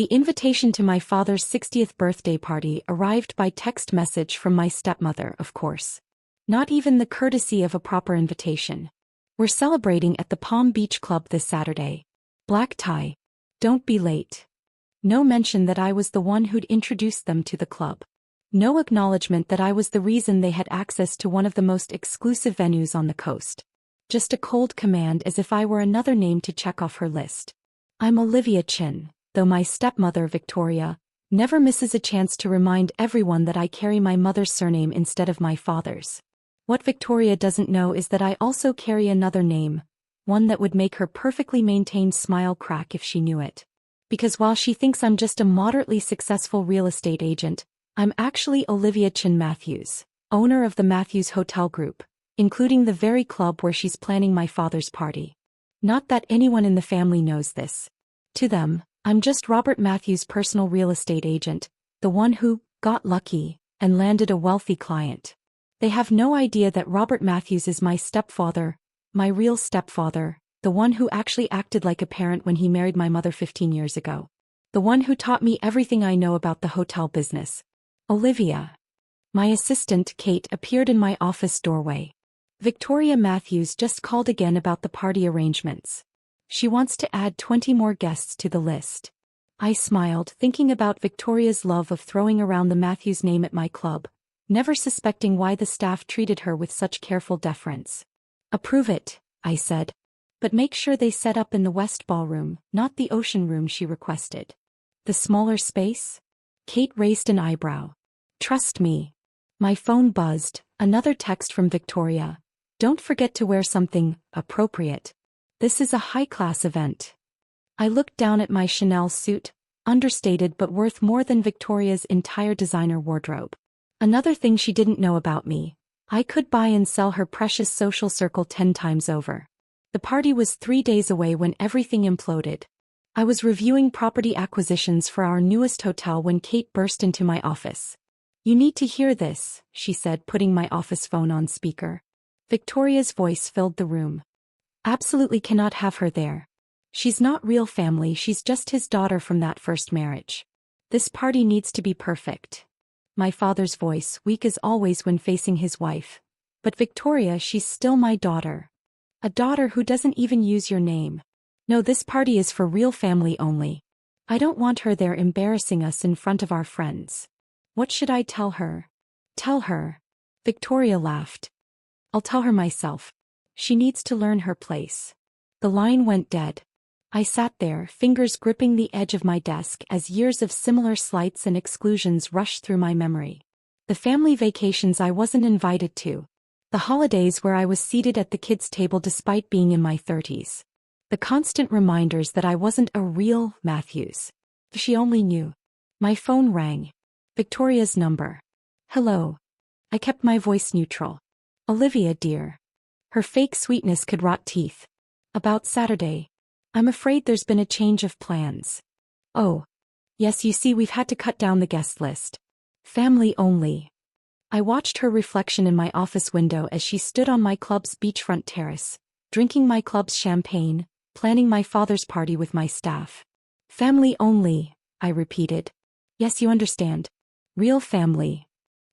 The invitation to my father's 60th birthday party arrived by text message from my stepmother, of course. Not even the courtesy of a proper invitation. We're celebrating at the Palm Beach Club this Saturday. Black tie. Don't be late. No mention that I was the one who'd introduced them to the club. No acknowledgement that I was the reason they had access to one of the most exclusive venues on the coast. Just a cold command as if I were another name to check off her list. I'm Olivia Chen, though my stepmother, Victoria, never misses a chance to remind everyone that I carry my mother's surname instead of my father's. What Victoria doesn't know is that I also carry another name, one that would make her perfectly maintained smile crack if she knew it. Because while she thinks I'm just a moderately successful real estate agent, I'm actually Olivia Chen Matthews, owner of the Matthews Hotel Group, including the very club where she's planning my father's party. Not that anyone in the family knows this. To them, I'm just Robert Matthews' personal real estate agent, the one who got lucky and landed a wealthy client. They have no idea that Robert Matthews is my stepfather, my real stepfather, the one who actually acted like a parent when he married my mother 15 years ago. The one who taught me everything I know about the hotel business. Olivia. My assistant, Kate, appeared in my office doorway. Victoria Matthews just called again about the party arrangements. She wants to add 20 more guests to the list. I smiled, thinking about Victoria's love of throwing around the Matthews name at my club, never suspecting why the staff treated her with such careful deference. Approve it, I said. But make sure they set up in the West Ballroom, not the Ocean Room she requested. The smaller space? Kate raised an eyebrow. Trust me. My phone buzzed, another text from Victoria. Don't forget to wear something appropriate. This is a high-class event. I looked down at my Chanel suit, understated but worth more than Victoria's entire designer wardrobe. Another thing she didn't know about me, I could buy and sell her precious social circle 10 times over. The party was 3 days away when everything imploded. I was reviewing property acquisitions for our newest hotel when Kate burst into my office. You need to hear this, she said, putting my office phone on speaker. Victoria's voice filled the room. Absolutely cannot have her there. She's not real family, she's just his daughter from that first marriage. This party needs to be perfect. My father's voice, weak as always when facing his wife. But Victoria, she's still my daughter. A daughter who doesn't even use your name. No, this party is for real family only. I don't want her there embarrassing us in front of our friends. What should I tell her? Tell her. Victoria laughed. I'll tell her myself. She needs to learn her place. The line went dead. I sat there, fingers gripping the edge of my desk as years of similar slights and exclusions rushed through my memory. The family vacations I wasn't invited to. The holidays where I was seated at the kids' table despite being in my 30s. The constant reminders that I wasn't a real Matthews. If she only knew. My phone rang. Victoria's number. Hello. I kept my voice neutral. Olivia, dear. Her fake sweetness could rot teeth. About Saturday. I'm afraid there's been a change of plans. Oh. Yes, you see, we've had to cut down the guest list. Family only. I watched her reflection in my office window as she stood on my club's beachfront terrace, drinking my club's champagne, planning my father's party with my staff. Family only, I repeated. Yes, you understand. Real family.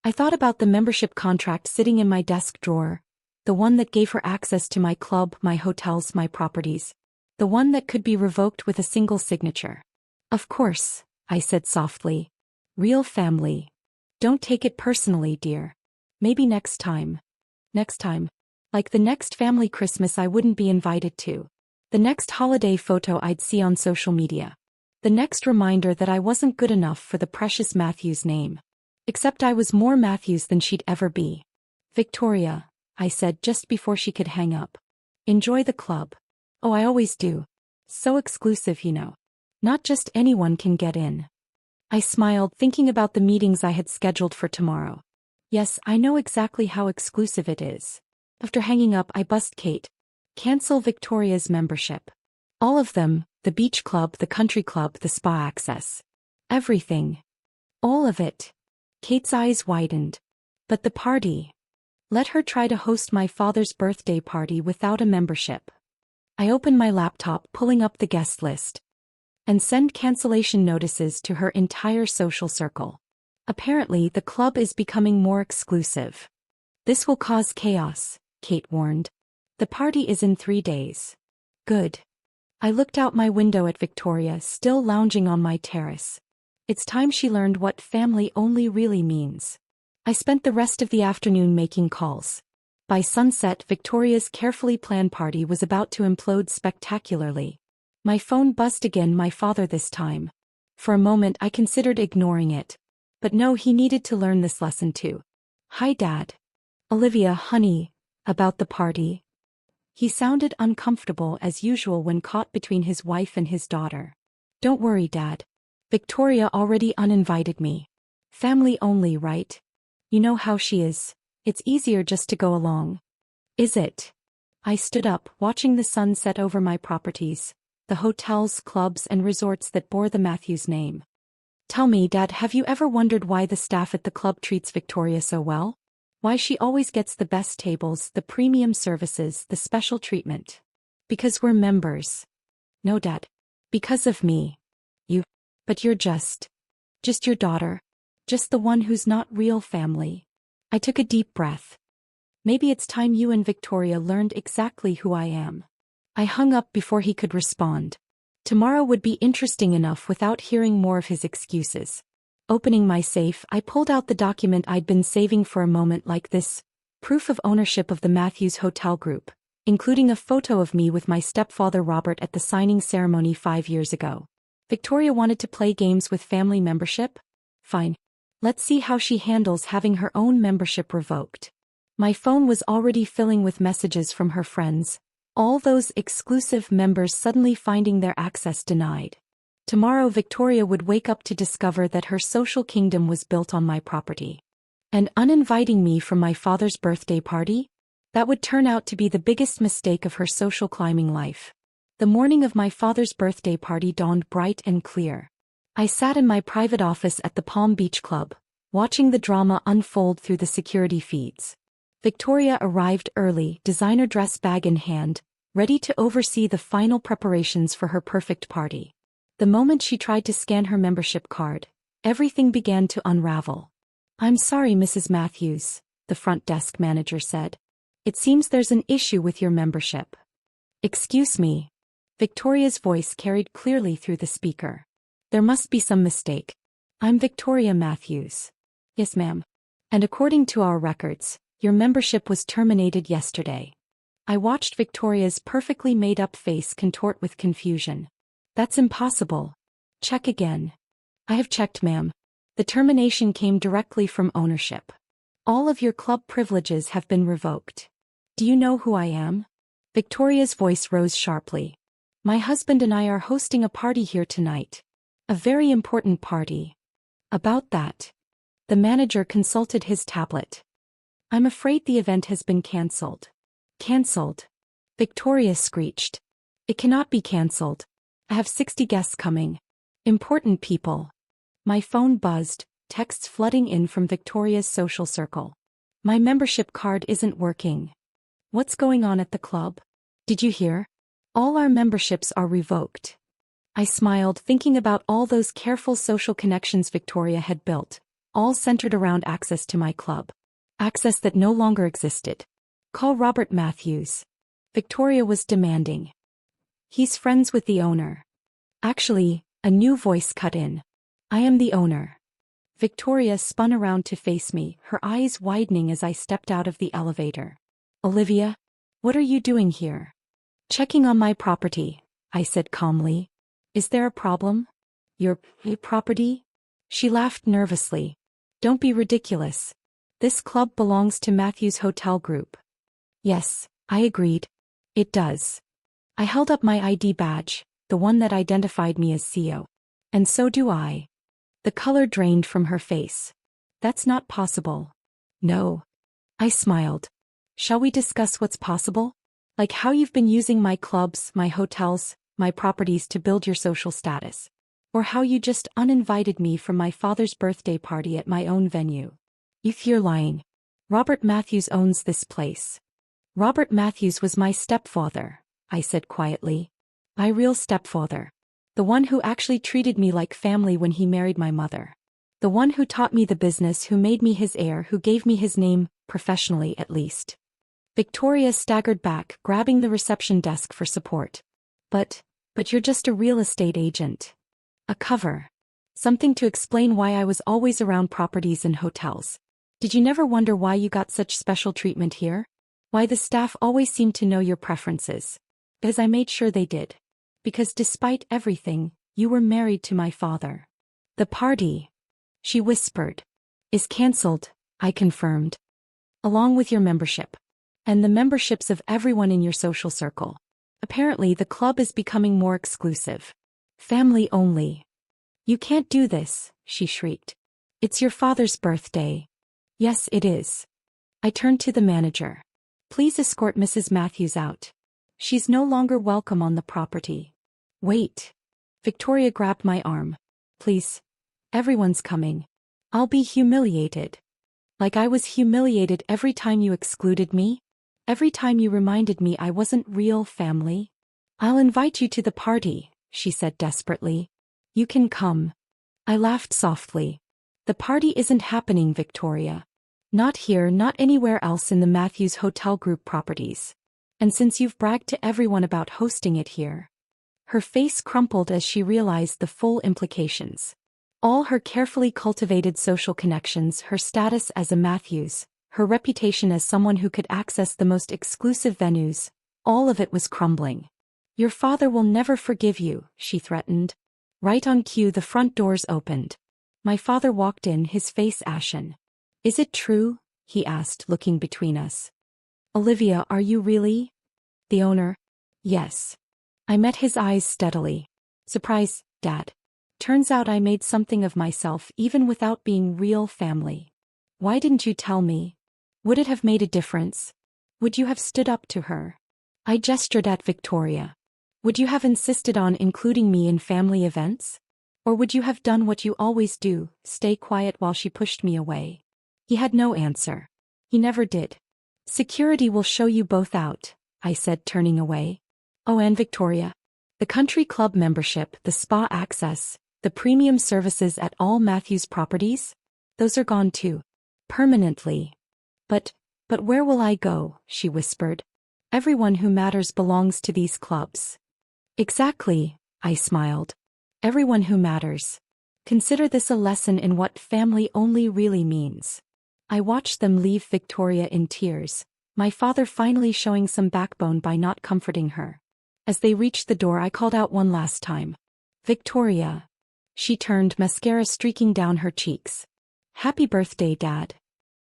I thought about the membership contract sitting in my desk drawer, the one that gave her access to my club, my hotels, my properties, the one that could be revoked with a single signature. Of course, I said softly. Real family. Don't take it personally, dear. Maybe next time. Next time. Like the next family Christmas I wouldn't be invited to. The next holiday photo I'd see on social media. The next reminder that I wasn't good enough for the precious Matthews name. Except I was more Matthews than she'd ever be. Victoria, I said just before she could hang up. Enjoy the club. Oh, I always do. So exclusive, you know. Not just anyone can get in. I smiled, thinking about the meetings I had scheduled for tomorrow. Yes, I know exactly how exclusive it is. After hanging up, I buzzed Kate. Cancel Victoria's membership. All of them, the beach club, the country club, the spa access. Everything. All of it. Kate's eyes widened. But the party. Let her try to host my father's birthday party without a membership. I opened my laptop, pulling up the guest list. and send cancellation notices to her entire social circle. Apparently, the club is becoming more exclusive. This will cause chaos, Kate warned. The party is in 3 days. Good. I looked out my window at Victoria still lounging on my terrace. It's time she learned what family only really means. I spent the rest of the afternoon making calls. By sunset, Victoria's carefully planned party was about to implode spectacularly. My phone buzzed again, my father this time. For a moment I considered ignoring it. But no, he needed to learn this lesson too. Hi Dad. Olivia, honey. About the party. He sounded uncomfortable as usual when caught between his wife and his daughter. Don't worry, Dad. Victoria already uninvited me. Family only, right? You know how she is. It's easier just to go along. Is it? I stood up, watching the sun set over my properties, the hotels, clubs, and resorts that bore the Matthews name. Tell me, Dad, have you ever wondered why the staff at the club treats Victoria so well? Why she always gets the best tables, the premium services, the special treatment? Because we're members. No, Dad. Because of me. You. But you're just your daughter. Just the one who's not real family. I took a deep breath. Maybe it's time you and Victoria learned exactly who I am. I hung up before he could respond. Tomorrow would be interesting enough without hearing more of his excuses. Opening my safe, I pulled out the document I'd been saving for a moment like this, proof of ownership of the Matthews Hotel Group, including a photo of me with my stepfather Robert at the signing ceremony 5 years ago. Victoria wanted to play games with family membership? Fine. Let's see how she handles having her own membership revoked. My phone was already filling with messages from her friends, all those exclusive members suddenly finding their access denied. Tomorrow Victoria would wake up to discover that her social kingdom was built on my property. And uninviting me from my father's birthday party? That would turn out to be the biggest mistake of her social climbing life. The morning of my father's birthday party dawned bright and clear. I sat in my private office at the Palm Beach Club, watching the drama unfold through the security feeds. Victoria arrived early, designer dress bag in hand, ready to oversee the final preparations for her perfect party. The moment she tried to scan her membership card, everything began to unravel. I'm sorry, Mrs. Matthews, the front desk manager said. It seems there's an issue with your membership. Excuse me. Victoria's voice carried clearly through the speaker. There must be some mistake. I'm Victoria Matthews. Yes, ma'am. And according to our records, your membership was terminated yesterday. I watched Victoria's perfectly made-up face contort with confusion. That's impossible. Check again. I have checked, ma'am. The termination came directly from ownership. All of your club privileges have been revoked. Do you know who I am? Victoria's voice rose sharply. My husband and I are hosting a party here tonight. A very important party. About that. The manager consulted his tablet. I'm afraid the event has been cancelled. Cancelled? Victoria screeched. It cannot be cancelled. I have 60 guests coming. Important people. My phone buzzed, texts flooding in from Victoria's social circle. My membership card isn't working. What's going on at the club? Did you hear? All our memberships are revoked. I smiled, thinking about all those careful social connections Victoria had built, all centered around access to my club. Access that no longer existed. Call Robert Matthews. Victoria was demanding. He's friends with the owner. Actually, a new voice cut in. I am the owner. Victoria spun around to face me, her eyes widening as I stepped out of the elevator. Olivia, what are you doing here? Checking on my property, I said calmly. Is there a problem? Your property? She laughed nervously. Don't be ridiculous. This club belongs to Matthews Hotel Group. Yes, I agreed. It does. I held up my ID badge, the one that identified me as CEO. And so do I. The color drained from her face. That's not possible. No. I smiled. Shall we discuss what's possible? Like how you've been using my clubs, my hotels, my properties to build your social status. Or how you just uninvited me from my father's birthday party at my own venue. You're lying. Robert Matthews owns this place. Robert Matthews was my stepfather, I said quietly. My real stepfather. The one who actually treated me like family when he married my mother. The one who taught me the business, who made me his heir, who gave me his name, professionally at least. Victoria staggered back, grabbing the reception desk for support. But you're just a real estate agent. A cover. Something to explain why I was always around properties and hotels. Did you never wonder why you got such special treatment here? Why the staff always seemed to know your preferences? Because I made sure they did. Because despite everything, you were married to my father. The party, she whispered, is cancelled, I confirmed. Along with your membership. And the memberships of everyone in your social circle. Apparently the club is becoming more exclusive. Family only. You can't do this, she shrieked. It's your father's birthday. Yes, it is. I turned to the manager. Please escort Mrs. Matthews out. She's no longer welcome on the property. Wait. Victoria grabbed my arm. Please. Everyone's coming. I'll be humiliated. Like I was humiliated every time you excluded me? Every time you reminded me I wasn't real family? I'll invite you to the party, she said desperately. You can come. I laughed softly. The party isn't happening, Victoria. Not here, not anywhere else in the Matthews Hotel Group properties. And since you've bragged to everyone about hosting it here. Her face crumpled as she realized the full implications. All her carefully cultivated social connections, her status as a Matthews, her reputation as someone who could access the most exclusive venues, all of it was crumbling. Your father will never forgive you, she threatened. Right on cue, the front doors opened. My father walked in, his face ashen. Is it true? He asked, looking between us. Olivia, are you really? The owner? Yes. I met his eyes steadily. Surprise, Dad. Turns out I made something of myself even without being real family. Why didn't you tell me? Would it have made a difference? Would you have stood up to her? I gestured at Victoria. Would you have insisted on including me in family events? Or would you have done what you always do, stay quiet while she pushed me away? He had no answer. He never did. Security will show you both out, I said, turning away. Oh, and Victoria. The country club membership, the spa access, the premium services at all Matthews properties? Those are gone too. Permanently. But where will I go? She whispered. Everyone who matters belongs to these clubs. Exactly, I smiled. Everyone who matters. Consider this a lesson in what family only really means. I watched them leave Victoria in tears, my father finally showing some backbone by not comforting her. As they reached the door, I called out one last time. Victoria. She turned, mascara streaking down her cheeks. Happy birthday, Dad.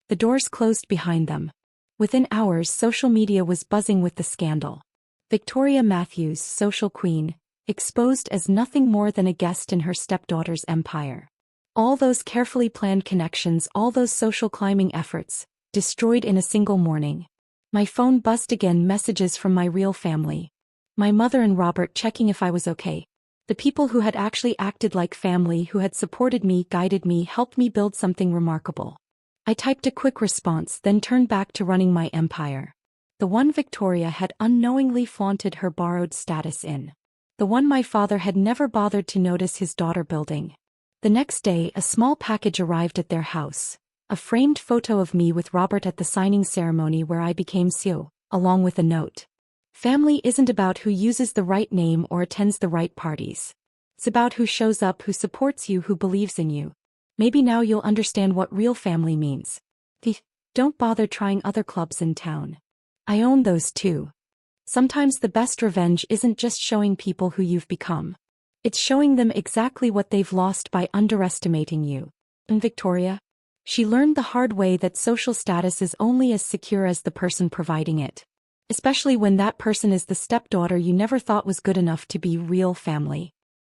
The doors closed behind them. Within hours, social media was buzzing with the scandal. Victoria Matthews, social queen, exposed as nothing more than a guest in her stepdaughter's empire. All those carefully planned connections, all those social climbing efforts, destroyed in a single morning. My phone buzzed again, messages from my real family. My mother and Robert checking if I was okay. The people who had actually acted like family, who had supported me, guided me, helped me build something remarkable. I typed a quick response, then turned back to running my empire. The one Victoria had unknowingly flaunted her borrowed status in. The one my father had never bothered to notice his daughter building. The next day, a small package arrived at their house. A framed photo of me with Robert at the signing ceremony where I became CEO, along with a note. Family isn't about who uses the right name or attends the right parties. It's about who shows up, who supports you, who believes in you. Maybe now you'll understand what real family means. Don't bother trying other clubs in town. I own those too. Sometimes the best revenge isn't just showing people who you've become. It's showing them exactly what they've lost by underestimating you. And Victoria? She learned the hard way that social status is only as secure as the person providing it. Especially when that person is the stepdaughter you never thought was good enough to be real family.